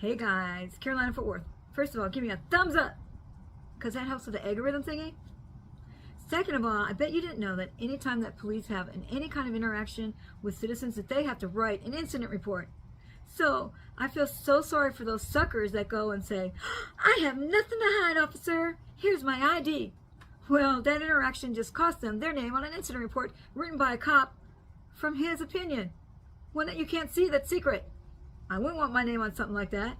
Hey guys, Carolina Fort Worth. First of all, give me a thumbs up, because that helps with the algorithm thingy. Second of all, I bet you didn't know that anytime that police have any kind of interaction with citizens, that they have to write an incident report. So I feel so sorry for those suckers that go and say, I have nothing to hide, officer. Here's my ID. Well, that interaction just cost them their name on an incident report written by a cop from his opinion. One that you can't see, that's secret. I wouldn't want my name on something like that.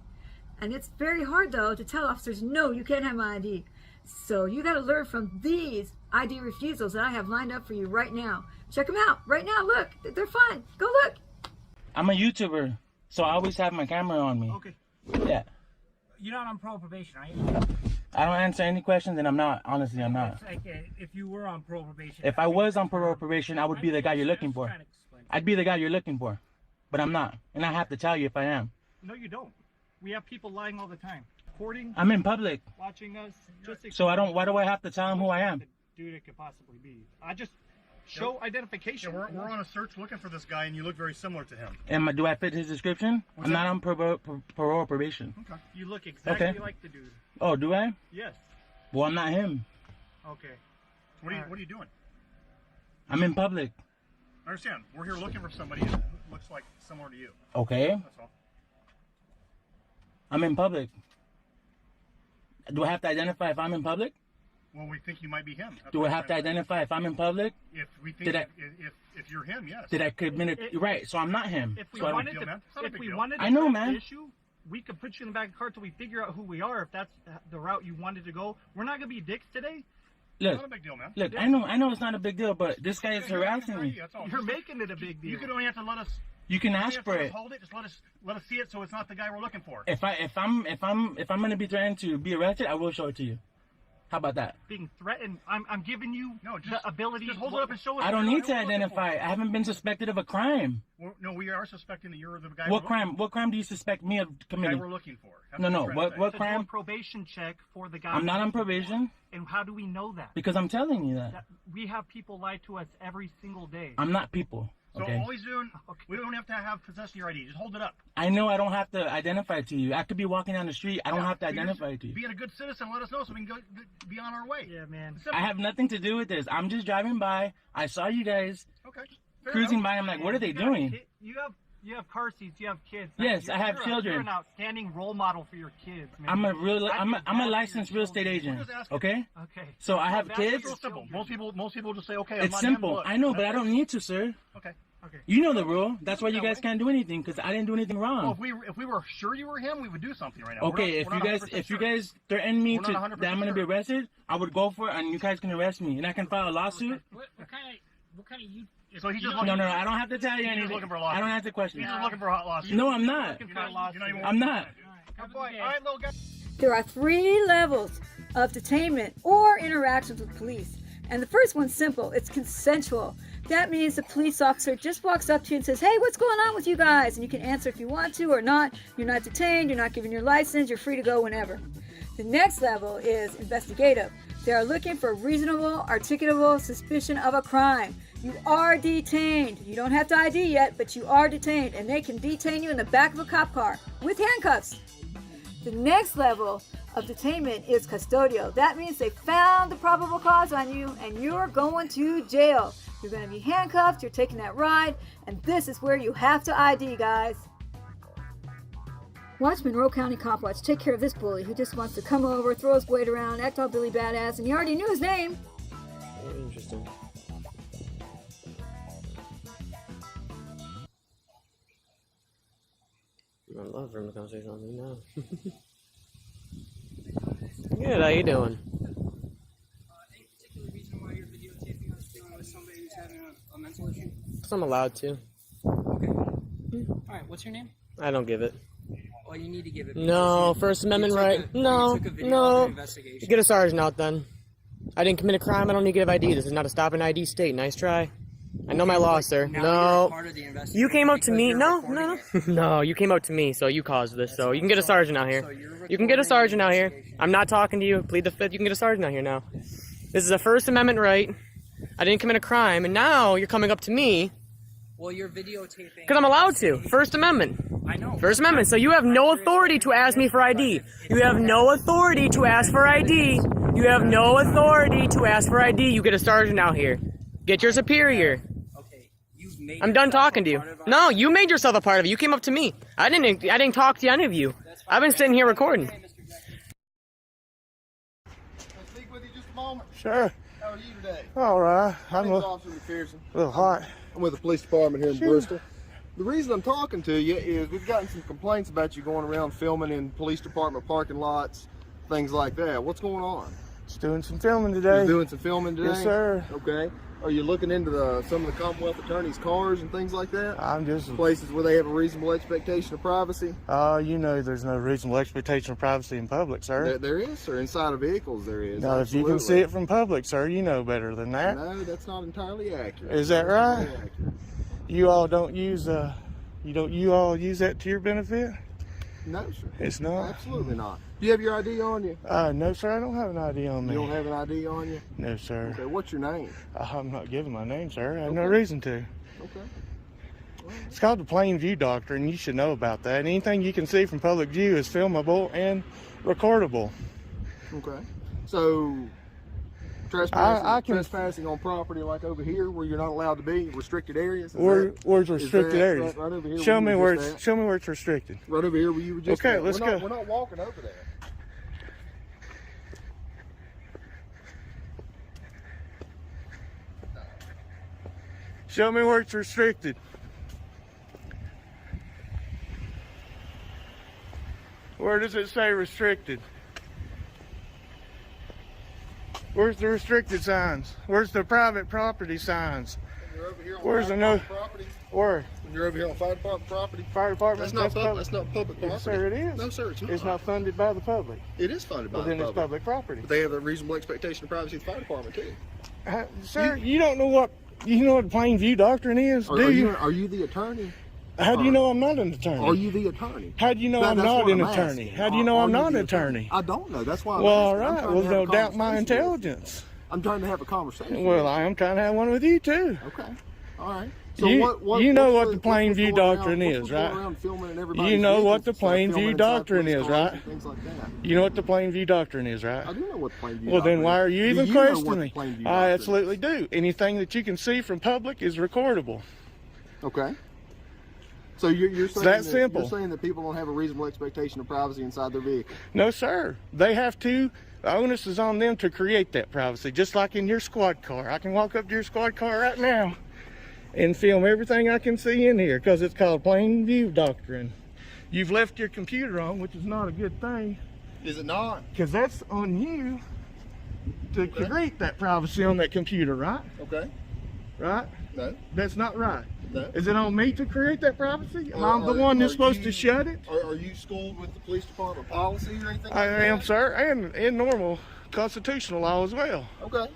And it's very hard, though, to tell officers, no, you can't have my ID. So you got to learn from these ID refusals that I have lined up for you right now. Check them out right now. Look, they're fun. Go look. I'm a YouTuber, so I always have my camera on me. Okay. Yeah. You're not on probation, are you? I don't answer any questions, and I'm not. Honestly, I'm not. It's like if you were on probation. If I was on probation, I would be the guy you're looking for. I'd be the guy you're looking for, but I'm not, and I have to tell you if I am. No, you don't. We have people lying all the time. Recording. I'm in public. Watching us. So I don't. Why do I have to tell them who I am? Dude, it could possibly be. I just show identification. Yeah, we're on a search looking for this guy, and you look very similar to him. Do I fit his description? I'm not on parole or probation. Okay. You look exactly Okay. like the dude. Oh, do I? Yes. Well, I'm not him. Okay. What are you doing? I'm in public. I understand. We're here looking for somebody that looks like similar to you. Okay. That's all. I'm in public. Do I have to identify if I'm in public? Well, we think you might be him. That's Do what I I'm have to trying say. identify if I'm in public? If we think Did if you're him, yes. Did I commit it? Right, so I'm not him. If we So I don't- wanted deal, to, man. It's not a if big we deal. wanted to I know, fix man. the issue, we could put you in the back of the car till we figure out who we are. If that's the route you wanted to go, we're not gonna be dicks today. It's Look, not a big deal, man. look. I know it's not a big deal, but this guy is harassing me. That's all. You're making it a big deal. You could only have to let us. You can you ask have for to it. Hold it. Just let us see it, so it's not the guy we're looking for. If I'm gonna be threatened to be arrested, I will show it to you. How about that? Being threatened, I'm giving you No, just the ability. Just hold it up and show us. I don't need to what we're looking identify. for. I haven't been suspected of a crime. No, we are suspecting that you're the guy. What crime? What crime do you suspect me of The guy committing? we're looking for. That's No, what no. we're trying to What to do a crime? probation check for the guy. I'm not on probation And how do we know that? because I'm telling you that. We have people lie to us every single day. I'm not people. So Okay. all he's doing, Okay. we don't have to have possession of your ID. Just hold it up. I know I don't have to identify to you. I could be walking down the street. I don't have to So you just identify to you. Being a good citizen, let us know so we can be on our way. Yeah, man. Simple. I have nothing to do with this. I'm just driving by. I saw you guys Okay. Fair cruising enough. by. I'm like, what are they You got doing? You have car seats. You have kids. Yes, I have You're children. an outstanding role model for your kids, man. I'm a I licensed real estate agent. just asking. Okay. Okay. So I have That's kids. It's real simple. Most people just say, okay, I'm It's not him, simple. look. I know, but I don't need to, sir. Okay. Okay. You know the rule. That's why you guys can't do anything because I didn't do anything Well, wrong. if we were sure you were him, we would do something right now. Okay, if you guys threaten me We're to not 100% that I'm gonna be sure. arrested, I would go for it, and you guys can arrest me, and I can file a lawsuit. What kind of you? So he's just No, no, I don't have to tell you He's just anything. looking for a I lawsuit. don't answer questions. He's just looking for a hot lawsuit. No, I'm not. Looking for a lawsuit. I'm not. Good boy. All right, little guy. There are 3 levels of detainment or interactions with police. And the first one's simple. It's consensual. That means the police officer just walks up to you and says, hey, what's going on with you guys? And you can answer if you want to or not. You're not detained. You're not given your license. You're free to go whenever. The next level is investigative. They are looking for reasonable, articulable suspicion of a crime. You are detained. You don't have to ID yet, but you are detained. And they can detain you in the back of a cop car with handcuffs. The next level of detainment is custodial. That means they found the probable cause on you and you're going to jail. You're going to be handcuffed, you're taking that ride, and this is where you have to ID, guys. Watch Monroe County Cop Watch take care of this bully who just wants to come over, throw his weight around, act all Billy Badass, and you already knew his name. Interesting. I'd love for him to come say something now. Good, how you doing? Any particular reason why you're videotaping us dealing with somebody who's having a mental issue? Because I'm allowed to. Okay. All right. What's your name? I don't give it. Oh, you need to give it. No, First Amendment right. No, You took a video of no. an investigation. Get a sergeant out then. I didn't commit a crime, I don't need to give ID. This is not a stop and ID state. Nice try. I know my law, sir. Now you're No. part of the investigation You came up to because me. you're No, recording no, it. no. You came up to me, so you caused this. So you can get a sergeant out So here. you're You can get a recording sergeant the out here. investigation. I'm not talking to you. Plead the fifth. You can get a sergeant out here now. This is a First Amendment right. I didn't commit a crime, and now you're coming up to me Well, you're videotaping. because I'm allowed to. First Amendment. I know. First Amendment. So you have no authority to ask me for ID. You have no authority to ask for ID. You have no authority to ask for ID. You get a sergeant out here. Get your superior. Okay, you've made I'm done yourself talking to a you. part of our- No, you made yourself a part of it. You came up to me. I didn't talk to any of you. I've been sitting here recording. Okay, Mr. Jackson. Can I speak with you just a moment? Sure. How are you today? All right. My I'm name's a Officer McPherson. little hot. I'm with the police department here in Sure. Bristol. The reason I'm talking to you is we've gotten some complaints about you going around filming in police department parking lots, things like that. What's going on? Just doing some filming today. You're doing some filming today? Yes, sir. Okay. Are you looking into some of the Commonwealth attorneys' cars and things like that? I'm just, Places where they have a reasonable expectation of privacy? you know, there's no reasonable expectation of privacy in public, sir. There is, sir. Inside of vehicles, there is. Now, if you can see Absolutely. it from public, sir, you know better than that. No, that's not entirely accurate. Is that That's not right? entirely accurate. You all don't use, you all use that to your benefit? No, sir. It's not? Absolutely not. Do you have your ID on you? No, sir, I don't have an ID on me. You don't have an ID on you? No, sir. Okay, what's your name? I'm not giving my name, sir. I have no Okay. reason to. Okay. It's called the plain view doctrine. You should know about that. Anything you can see from public view is filmable and recordable. Okay. So, trespassing, I can- trespassing on property like over here where you're not allowed to be, restricted areas? Where's restricted areas? Right over here Show me you where were just it's show me where it's restricted. at? Right over here where you were just Okay, at. let's We're not, go. We're not walking over there. Show me where it's restricted. Where does it say restricted? Where's the restricted signs? Where's the private property signs? When you're over here on Where's fire the no- department property, Where? when you're over here on fire department property, Fire department? that's not public. public. That's not public property. Yes, sir, it is. No, sir, it's not. It's not funded by the public. It is funded by Well, the then it's public. public property. But they have a reasonable expectation of privacy of the fire department too. Sir, you don't know what plain view doctrine is, do you? Are you the attorney? How do you know I'm not an attorney? Are you the attorney? How do you know I'm That's not what an I'm attorney? asking. How do you know Are I'm you not the an attorney? I don't know. That's why I'm Well, all asking. I'm right. trying Well, to have no a doubt my conversation with you. intelligence. I'm trying to have a conversation. Well, I am trying to have one with you too. Okay. All right. You know what the what's plain view going around- doctrine what's is, going right? around filming in everybody's You know what vehicles the and stuff, plain filming view inside doctrine police is, cars right? and things like that. You know what the plain view doctrine is, right? I do know what the plain view Well, doctrine then why are you is. even Do know what questioning the me? plain view I doctrine is? absolutely do. Anything that you can see from public is recordable. Okay. So you're saying that simple. You're saying that people don't have a reasonable expectation of privacy inside their vehicle. No, sir. They have to. The onus is on them to create that privacy, just like in your squad car. I can walk up to your squad car right now and film everything I can see in here because it's called plain view doctrine. You've left your computer on, which is not a good thing, Is it not? because that's on you to create that privacy on that computer, right? Okay. Right? No. That's not right. No. Is it on me to create that privacy? Am I Are- the one that's are supposed you- to shut it? Are you schooled with the police department policy or anything? I like am, that? sir, and in normal constitutional law as well. Okay.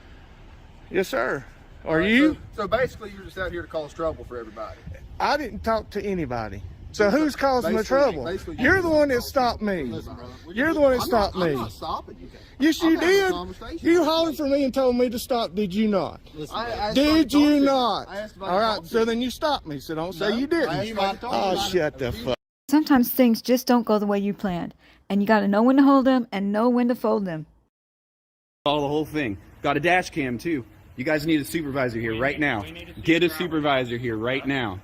Yes, sir. Are All right, you? So basically, you're just out here to cause trouble for everybody. I didn't talk to anybody. So who's causing the Basically- trouble? basically You're the one that stopped me. Listen, brother. You're the one that stopped I'm me. not stopping you. Yes, I'm you having a did. conversation You with hollered for me and told me to stop. Did you not? Listen, I asked Did if I could talk you to you. not? I asked if I All could right. talk to So you. then you stopped me. So don't say No, you I didn't. asked if I could talk to Oh, you. shut the fuck. Sometimes things just don't go the way you planned, and you got to know when to hold them and know when to fold them. All the whole thing. Got a dash cam too. You guys need a supervisor here right now. Get a supervisor here right now.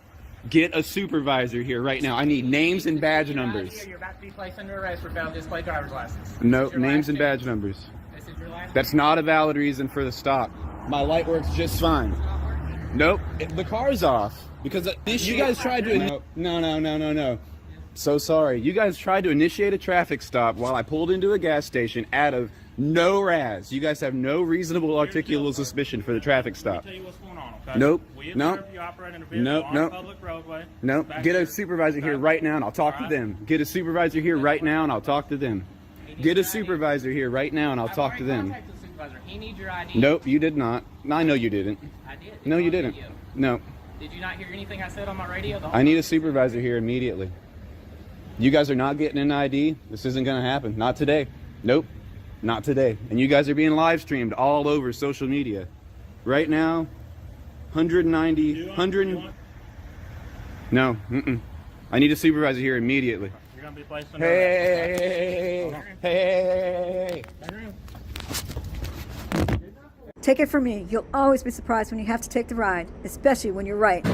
Get a supervisor here right now. I need names and badge numbers. You're about to be placed under arrest for failed display driver's license. No, names and badge numbers. This is your last. That's not a valid reason for the stop. My light works just fine. Nope, the car's off because you guys tried to. No. So sorry. You guys tried to initiate a traffic stop while I pulled into a gas station out of no RAS. You guys have no reasonable articulable suspicion for the traffic stop. Tell you what's going on, okay? Nope. We No. observe you operating a vehicle Nope. on Nope. a public roadway. No, Back get a here. supervisor here Okay. right now and I'll talk to Alright. them. Get a supervisor here right now and I'll talk to them. Get a supervisor here right now and I'll talk to them. Contacted the supervisor. He needs your ID. Nope, you did not. I know you didn't. I did. No, you It's on didn't. video. No, Did you not hear anything I said on my radio? The whole I need a supervisor here immediately. You guys are not getting an ID. This isn't going to happen. Not today. Nope, not today. And you guys are being live streamed all over social media. Right now, 190, 100. No, I need a supervisor here immediately. You're gonna be placed under Hey. Take it from me, you'll always be surprised when you have to take the ride, especially when you're right.